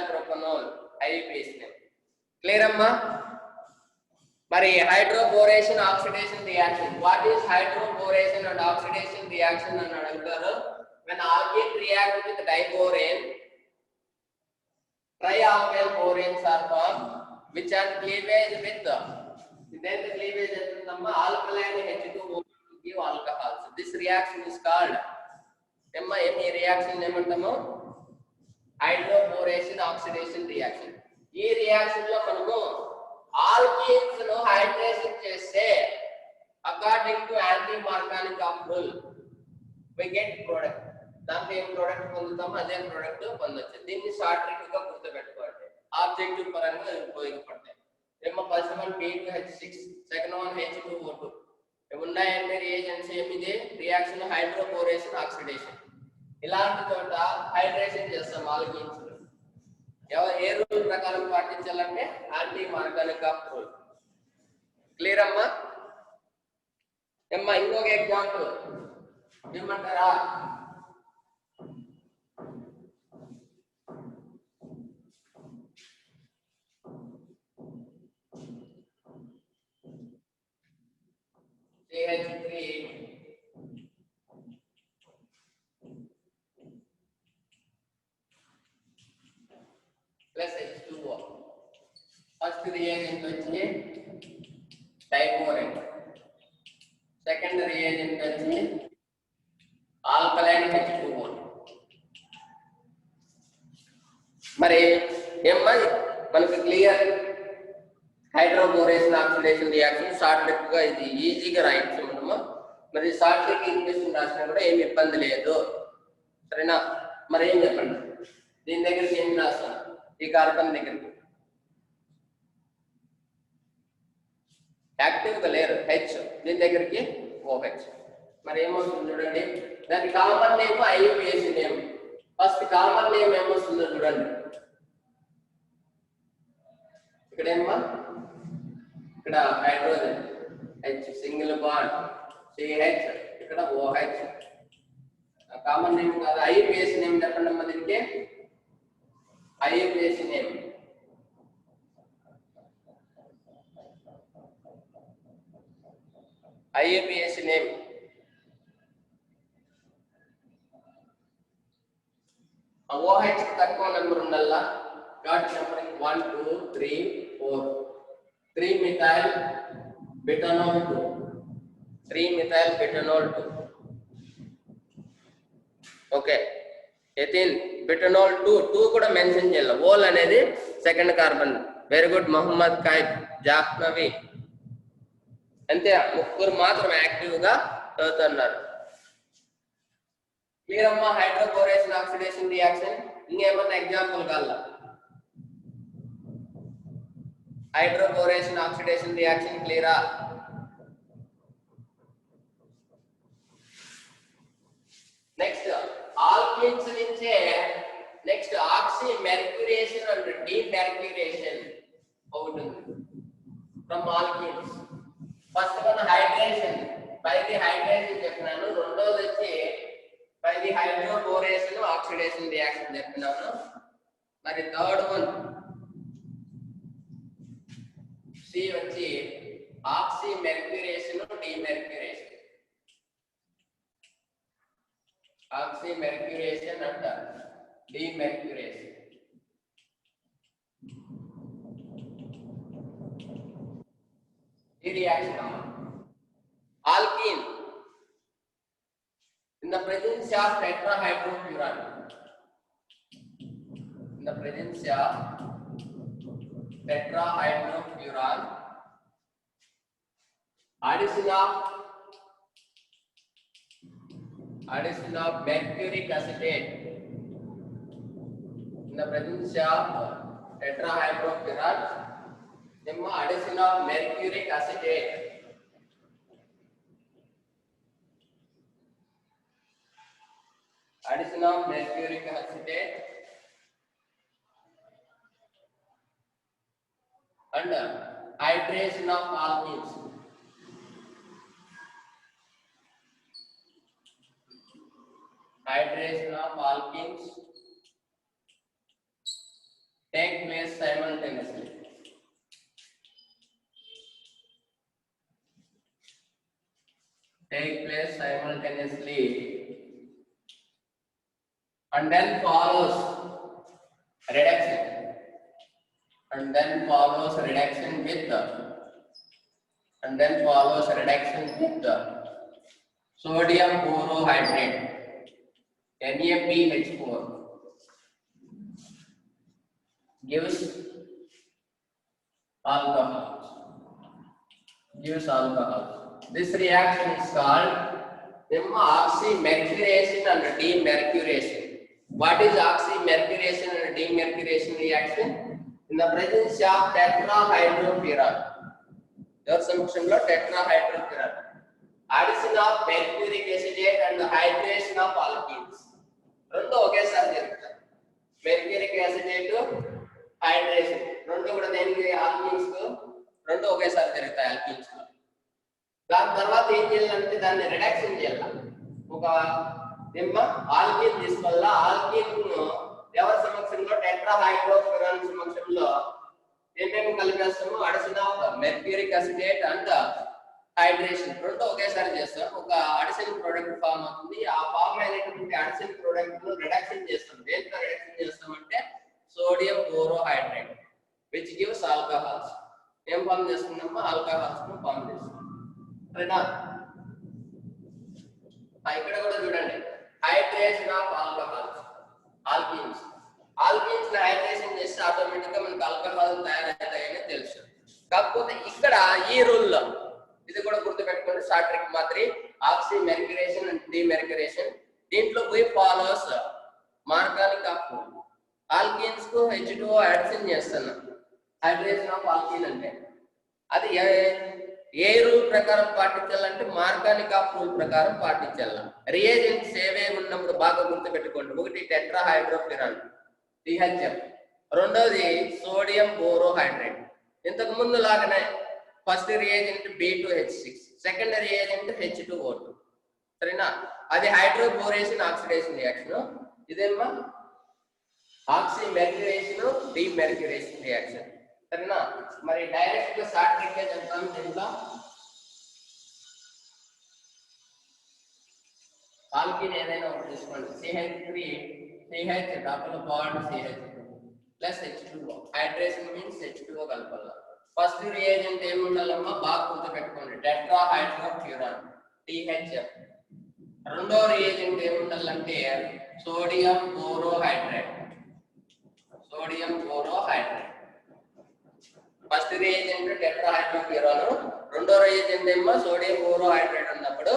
propanol IUPAC name. Clear అమ్మా? మరి hydroboration oxidation reaction, what is hydroboration and oxidation reaction అని అడుగుతారు. when alkene react with diborane, trialkyl boranes are formed which are cleavage with then the cleavage entumma alkaline H2O give alcohols. This reaction is called emma any reaction emantamu hydroboration oxidation reaction. ఈ రియాక్షన్ లో మనము ఆల్కీన్స్ ను హైడ్రేషన్ చేస్తే according to anti మార్గానిక్ of rule we get product. దాంట్లో ఏం ప్రోడక్ట్ పొందుతామో అదే ప్రోడక్ట్ పొందొచ్చు. దీన్ని షార్ట్ ట్రిక్ గా గుర్తుపెట్టుకోండి, ఆబ్జెక్టివ్ పరంగా ఉపయోగపడతాయి. ఏమో first one P2H6, second one H2O2. ఉన్నాయంటే రియేజెంట్స్ ఏమిది రియాక్షన్ హైడ్రోబోరేషన్ ఆక్సిడేషన్. ఇలాంటి చోట హైడ్రేషన్ చేస్తాం ఆల్కీన్స్. ఏ రూల్ ప్రకారం పాటించాలంటే యాంటీ మార్గానిక్ ఆఫ్ రూల్. క్లియర్ అమ్మా? ఏమ్మా ఇంకొక ఎగ్జాంపుల్ ఏమంటారా? CH3 plus H2O. First reagent వచ్చి డైబోరేన్, సెకండ్ రియేజెంట్ వచ్చి ఆల్కలైన్ H2O. మరి ఏమ్మా మనకు clear hydroboration oxidation reaction short trick గా ఇది ఈజీగా రాయొచ్చు మనము. మరి షార్ట్ ట్రిక్ ఇంగ్లీష్ రాసినా కూడా ఏమి ఇబ్బంది లేదు. సరేనా? మరి ఏం చెప్పండి, దీని దగ్గరికి ఏం రాస్తాను? ఈ కార్బన్ దగ్గరికి యాక్టివ్ గా లేరు H, దీని దగ్గరికి OH. మరి ఏమవుతుంది చూడండి, దాని common name IUPAC name. First common name ఏమొస్తుందో చూడండి. ఇక్కడ ఏమో ఇక్కడ hydrogen H single bond CH, ఇక్కడ OH. కామన్ నేమ్ కాదు, IUPAC నేమ్ చెప్పండి అమ్మా. దీనికి IUPAC నేమ్ OH తక్కువ నెంబర్ ఉండాలా. Dot number 1 2 3 4 3-methyl butanol 2, 3-methyl butanol 2. Okay, ఎథిన్ butanol 2 కూడా మెన్షన్ చేయాలి. ఓల్ అనేది second carbon. Very good Mohammed Khaib, Jahnavi. అంతే, ముగ్గురు మాత్రం యాక్టివ్ గా చదువుతున్నారు. క్లియర్ అమ్మా హైడ్రోబోరేషన్ ఆక్సిడేషన్ రియాక్షన్ ఇంకేమన్నా ఎగ్జాంపుల్ కావాలా హైడ్రోబోరేషన్ ఆక్సిడేషన్ రియాక్షన్ క్లియరా నెక్స్ట్ ఆల్కిన్స్ నుంచే next oxymercuration and demercuration ఒకటి ఉంది from alkenes first one hydration పైది హైడ్రేషన్ చెప్పినాను రెండోది వచ్చి పైది హైడ్రోబోరేషన్ ఆక్సిడేషన్ రియాక్షన్ చెప్పినాను మరి థర్డ్ వన్ సి వచ్చి ఆక్సి మెర్క్యురేషన్ డీమెర్క్యురేషన్ ఆక్సి మెర్క్యురేషన్ అండ్ డీమెర్క్యురేషన్ ఈ reaction alkene in the presence of tetrahydrofuran in the presence of tetrahydrofuran addition of mercuric acetate in the presence of tetrahydrofuran addition of mercuric acetate addition of mercuric acetate and hydration of alkenes take place simultaneously and then follows reduction with sodium borohydrate NaBH4 gives alcohol. This reaction is called oxymercuration and demercuration. What is oxymercuration and demercuration reaction? In the presence of tetrahydrofuran. Your solution is tetrahydrofuran. Addition of mercuric acetate and hydration of alkenes. Rendu okesari jarugutayi. Mercuric acetate hydration. Rendu kuda deniki alkenes ku rendu okesari jarugutayi alkenes ku. దాని తర్వాత ఏం చేయాలంటే దాన్ని రిడక్షన్ చేయాలి ఒక ఆల్కీన్ తీసుకోవాలా ఆల్కీన్ ఎవరి సమక్షంలో టెట్రాహైడ్రోఫ్యూరాన్ సమక్షంలో ఏమేమి కలిపేస్తాము addition of mercuric acetate and hydration రెండు ఒకేసారి చేస్తాం ఒక అడిషన్ ప్రోడక్ట్ ఫామ్ అవుతుంది ఆ ఫామ్ అయినటువంటి అడిషన్ ప్రోడక్ట్ ను రిడక్షన్ చేస్తాం దేంతో రిడక్షన్ చేస్తామంటే sodium borohydride which gives alcohols ఏం ఫామ్ చేస్తున్నామో ఆల్కహాల్స్ ను ఫామ్ చేస్తాం సరేనా ఇక్కడ కూడా చూడండి హైడ్రేషన్ ఆఫ్ ఆల్కహాల్స్ ఆల్కీన్స్ ని హైడ్రేషన్ చేస్తే ఆటోమేటిక్ గా మనకు ఆల్కహాల్ తయారవుతాయని తెలుసు కాకపోతే ఇక్కడ ఈ రూల్ లో ఇది కూడా గుర్తుపెట్టుకోండి షార్ట్ ట్రిక్ మాత్రం ఆక్సిమెర్క్యురేషన్ అండ్ డీమెర్క్యురేషన్ దీంట్లో పోయి ఫాలోస్ మార్గానిక్ ఆఫ్ ఆల్కీన్స్ కు H2O అడిషన్ చేస్తున్నాం హైడ్రేషన్ ఆఫ్ ఆల్కీన్ అంటే అది ఏ రూల్ ప్రకారం పాటించాలంటే మార్గానిక్ ఆఫ్ రూల్ ప్రకారం పాటించాల రియేజెంట్స్ ఏవేవి ఉన్నప్పుడు బాగా గుర్తుపెట్టుకోండి ఒకటి టెట్రాహైడ్రోఫ్యూరాన్ THF రెండోది సోడియం బోరోహైడ్రేట్ ఇంతకు ముందు లాగానే first reagent B2H6 second reagent H2O2 సరేనా అది హైడ్రోబోరేషన్ ఆక్సిడేషన్ రియాక్షన్ ఇదేమో ఆక్సిమెర్క్యురేషన్ డీమెర్క్యురేషన్ రియాక్షన్ సరేనా మరి డైరెక్ట్ గా షార్ట్ ట్రిక్ చెప్తాను దీంట్లో ఆల్కీన్ ఏదైనా ఒకటి తీసుకోండి CH3 CH double bond CH2 plus H2O hydration means H2O కలపాలి ఫస్ట్ రియేజెంట్ ఏమి ఉండాలమ్మా బాగా గుర్తుపెట్టుకోండి టెట్రాహైడ్రోఫ్యూరాన్ THF రెండో రియేజెంట్ ఏమి ఉండాలంటే సోడియం బోరోహైడ్రేట్ ఫస్ట్ రియేజెంట్ టెట్రాహైడ్రోఫ్యూరాన్ రెండో రియేజెంట్ ఏమో సోడియం బోరోహైడ్రేట్ ఉన్నప్పుడు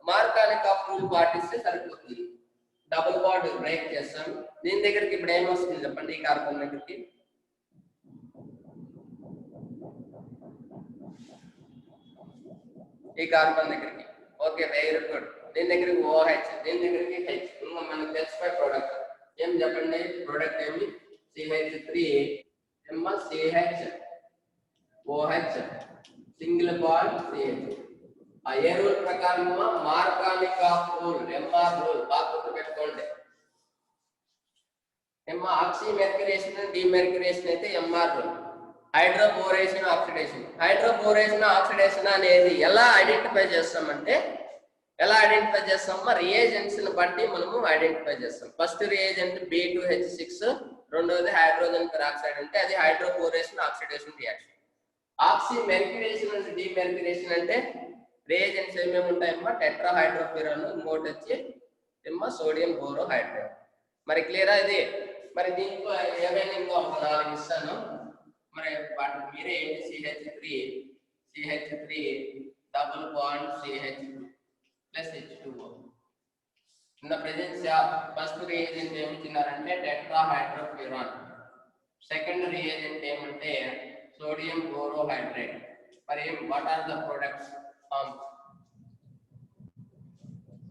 మార్గానిక్ ఆఫ్ రూల్ పాటిస్తే సరిపోతుంది డబుల్ బాండ్ బ్రేక్ చేస్తాం. దీని దగ్గరికి ఇప్పుడు ఏమొస్తుంది చెప్పండి, ఈ కార్బన్ దగ్గరికి ఈ కార్బన్ దగ్గరికి ఓకే వెరీ గుడ్. దీని దగ్గరికి OH, దీని దగ్గరికి H. ఇంకా మనకు తెలిసిపోయే ప్రోడక్ట్ ఏం చెప్పండి, ప్రోడక్ట్ ఏమి CH3 CH OH single bond CH. ఆ ఏ రూల్ ప్రకారం మార్గానిక్ ఆఫ్ రూల్ MR రూల్ బాగా గుర్తుపెట్టుకోండి. ఆక్సిమెర్క్యురేషన్ డిమెర్క్యురేషన్ అయితే MR రూల్. హైడ్రోబోరేషన్ ఆక్సిడేషన్, హైడ్రోబోరేషన్ ఆక్సిడేషన్ అనేది ఎలా ఐడెంటిఫై చేస్తామంటే రియేజెంట్స్ ని బట్టి మనము ఐడెంటిఫై చేస్తాం. ఫస్ట్ రియేజెంట్ B2H6, రెండోది హైడ్రోజన్ పెరాక్సైడ్ అంటే అది హైడ్రోబోరేషన్ ఆక్సిడేషన్ రియాక్షన్. ఆక్సిమెర్క్యురేషన్ అండ్ డిమెర్క్యురేషన్ అంటే రియేజెంట్స్ ఏమేమి ఉంటాయమ్మా, టెట్రాహైడ్రోఫ్యూరాన్, ఇంకోటి వచ్చి సోడియం బోరోహైడ్రేట్. మరి క్లియరా ఇది? మరి దీంట్లో ఏమైనా ఇంకో ఒక 4 ఇస్తాను, మరి వాటి మీరే ఏంటి, CH3 double bond CH plus H2O. In the presence of first reagent ఏమి ఇచ్చినారంటే టెట్రాహైడ్రోఫ్యూరాన్, సెకండ్ రియేజెంట్ ఏమంటే సోడియం బోరోహైడ్రేట్. మరి what are the products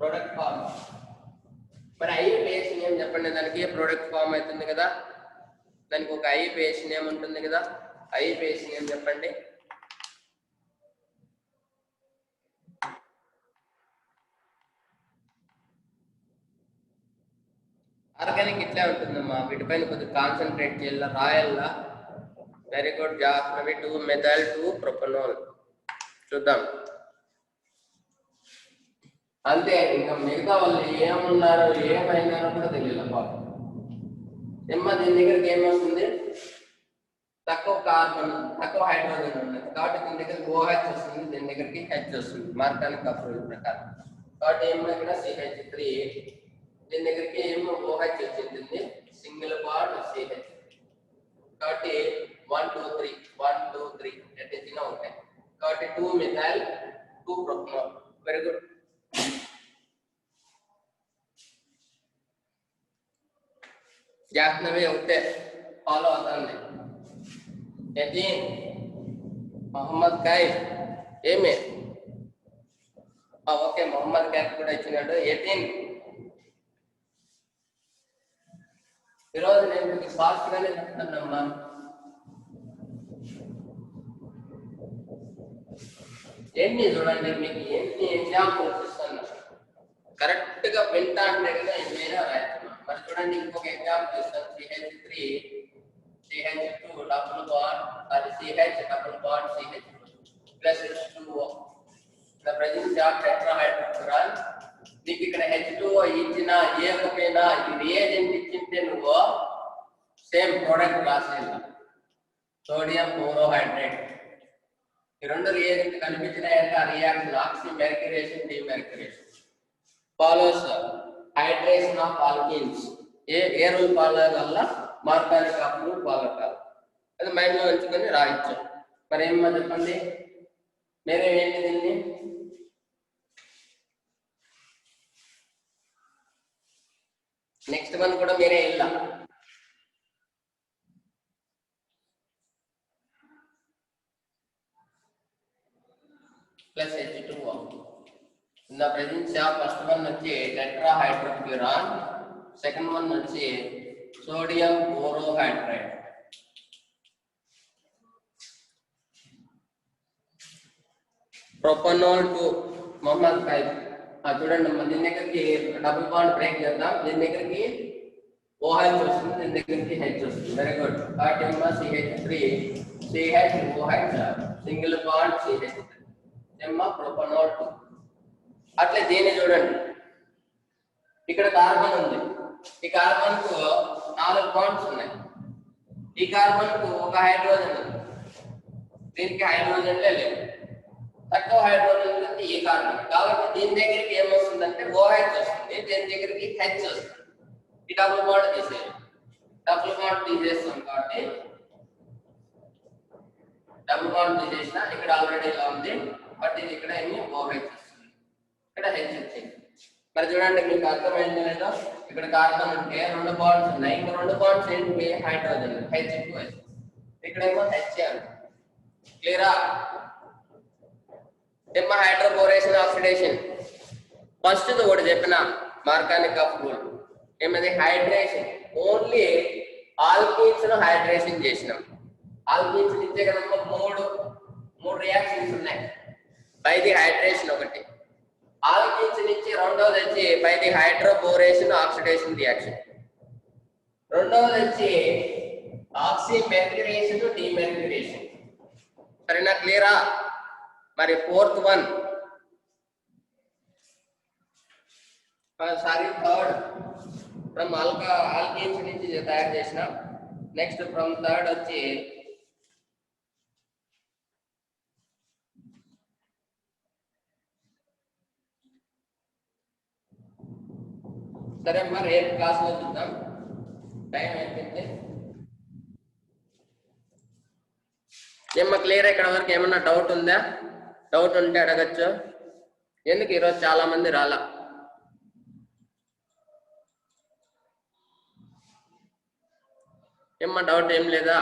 product form? మరి IUPAC నేమ్ చెప్పండి, దానికి ప్రొడక్ట్ ఫార్మ్ అవుతుంది కదా, దానికి ఒక IUPAC నేమ్ ఉంటుంది కదా, IUPAC నేమ్ చెప్పండి. ఆర్గానిక్ ఇట్లా ఉంటుందమ్మా, వీటిపైన కొద్దిగా కాన్సన్ట్రేట్ చేయాల, రాయాల. Very good Jahnavi. 2-methyl 2-propanol చూద్దాం అంతే. ఇంకా మిగతా వాళ్ళు ఏమున్నారో ఏమైనారో కూడా తెలియదు పాపం. దీని దగ్గరికి ఏమొస్తుంది, తక్కువ కార్బన్ తక్కువ హైడ్రోజన్ ఉంది కాబట్టి దీని దగ్గరికి OH వస్తుంది, దీని దగ్గరికి H వస్తుంది మార్గానిక్ ఆఫ్ రూల్ ప్రకారం. కాబట్టి ఏమో ఇక్కడ CH3, దీని దగ్గరికి ఏమో OH వచ్చింది, సింగిల్ బాండ్ CH. కాబట్టి 1 2 3 ఎట్టినా ఉంటాయి. కాబట్టి 2-methyl 2-propanol. Very good. Jahnavi ఒకటే ఫాలో అవుతుంది. యతీన్, మొహమ్మద్ కైఫ్ ఏమే ఓకే, మొహమ్మద్ కైఫ్ కూడా ఇచ్చినాడు. యతీన్ ఈరోజు నేను మీకు ఫాస్ట్ గానే చెప్తానమ్మా. ఎన్ని చూడండి, మీకు ఎన్ని ఎగ్జాంపుల్స్ ఇస్తాను, కరెక్ట్ గా వింటా అంటే కదా ఏమైనా రాయచ్చు. మరి చూడండి ఇంకొక ఎగ్జాంపుల్ ఇస్తాను. CH3 CH2 డబుల్ బాండ్, అది CH double bond CH plus H2O. The presence of tetrahydrofuran. నీకు ఇక్కడ H2O ఇచ్చినా ఇవ్వకపోయినా ఈ రియేజెంట్ ఇచ్చింటే నువ్వు సేమ్ ప్రోడక్ట్ రాసేయాలి, సోడియం బోరోహైడ్రేట్. ఈ రెండు రియేజెంట్ కనిపించినాయంటే ఆ reaction oxymercuration demercuration. Follows hydration of alkenes. ఏ రూల్ ఫాలో వల్ల మార్గానిక్ ఆఫ్ రూల్ ఫాలో కాదు, అది మైండ్ లో ఉంచుకొని రాయొచ్చు. మరి ఏమన్నా చెప్పండి, మీరే ఏంటి దీన్ని నెక్స్ట్ వన్ కూడా మీరే ఇలా plus H2O. In the presence of first one వచ్చి టెట్రాహైడ్రోఫ్యూరాన్, సెకండ్ వన్ వచ్చి సోడియం బోరోహైడ్రేట్. ప్రొపనోల్ 2 మొహమ్మద్ కైఫ్. చూడండి దీని దగ్గరికి డబుల్ బాండ్ బ్రేక్ చేద్దాం, దీని దగ్గరికి OH వస్తుంది, దీని దగ్గరికి H వస్తుంది. Very good. కాబట్టి CH3 CH OH single bond CH3 ప్రొపనోల్ 2. అట్లే దీన్ని చూడండి, ఇక్కడ కార్బన్ ఉంది, ఈ కార్బన్ కు 4 బాండ్స్ ఉన్నాయి, ఈ కార్బన్ కు ఒక హైడ్రోజన్ ఉంది, దీనికి హైడ్రోజన్లే లేవు, తక్కువ హైడ్రోజన్ ఉంది ఈ కార్బన్. కాబట్టి దీని దగ్గరికి ఏమొస్తుందంటే OH వస్తుంది, దీని దగ్గరికి H వస్తుంది. ఈ డబుల్ బాండ్ తీసేయాలి, డబుల్ బాండ్ తీసేస్తాం కాబట్టి డబుల్ బాండ్ తీసేసిన ఇక్కడ ఆల్రెడీ ఇలా ఉంది, బట్ ఇది ఇక్కడ ఏమి OH వస్తుంది, ఇక్కడ H వచ్చింది. మరి చూడండి మీకు అర్థమైంది లేదా? ఇక్కడ కార్బన్ ఉంటే 2 బాండ్స్ ఉన్నాయి, ఇంకా 2 బాండ్స్ ఏంటి? Hydrogen H2. ఇక్కడేమో HCl. క్లియరా? ఏమో హైడ్రోబోరేషన్ ఆక్సిడేషన్. ఫస్ట్ ఒకటి చెప్పిన మార్కానిక్ ఆఫ్ రూల్ ఏమది? హైడ్రేషన్. ఓన్లీ ఆల్కీన్స్ ను హైడ్రేషన్ చేసినాం. ఆల్కీన్స్ ఇచ్చే కనుక మూడు రియాక్షన్స్ ఉన్నాయి. బై ది హైడ్రేషన్ ఒకటి, ఆల్కీన్స్ నుంచి రెండవది వచ్చి బై ది హైడ్రోబోరేషన్ ఆక్సిడేషన్ రియాక్షన్, రెండవది వచ్చి ఆక్సిమెర్క్యురేషన్ డిమెర్క్యురేషన్. సరేనా? క్లియరా? మరి fourth one third from alkenes నుంచి తయారు చేసిన. నెక్స్ట్ ఫ్రమ్ థర్డ్ వచ్చి సరే అమ్మా రేపు క్లాస్ లో చూద్దాం, టైం అయిపోయింది. ఏమ్మా క్లియర్? ఇక్కడ వరకు ఏమన్నా డౌట్ ఉందా? డౌట్ ఉంటే అడగచ్చు. ఎందుకు ఈరోజు చాలా మంది రాలా? ఏమ్మా డౌట్ ఏం లేదా?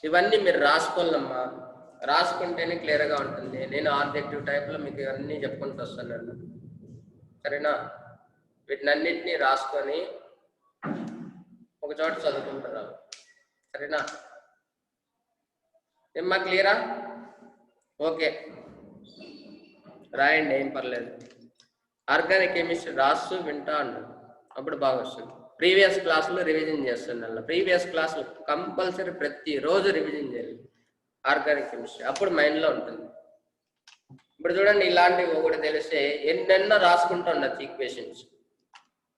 ఇవన్నీ మీరు రాసుకోవాలమ్మా, రాసుకుంటేనే క్లియర్గా ఉంటుంది. నేను ఆబ్జెక్టివ్ టైప్లో మీకు ఇవన్నీ చెప్పుకుంటూ వస్తాను. సరేనా? వీటినన్నిటినీ రాసుకొని ఒక చోట చదువుకుంటారు. సరేనా? ఏమ్మా క్లియరా? ఓకే రాయండి, ఏం పర్లేదు. ఆర్గానిక్ కెమిస్ట్రీ రాస్తూ వింటా అన్నాడు, అప్పుడు బాగా వస్తుంది. ప్రీవియస్ క్లాసులో రివిజన్ చేస్తున్నాను. ప్రీవియస్ క్లాసులు కంపల్సరీ ప్రతిరోజు రివిజన్ చేయాలి ఆర్గానిక్ కెమిస్ట్రీ, అప్పుడు మైండ్లో ఉంటుంది. ఇప్పుడు చూడండి, ఇలాంటివి ఒకటి తెలిస్తే ఎన్నెన్నో రాసుకుంటూ ఉండొచ్చు ఈక్వేషన్స్.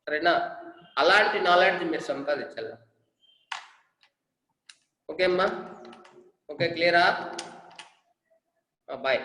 సరేనా? అలాంటి నాలెడ్జ్ మీరు సంపాదించాలి. ఓకే అమ్మా? ఓకే క్లియరా? బాయ్.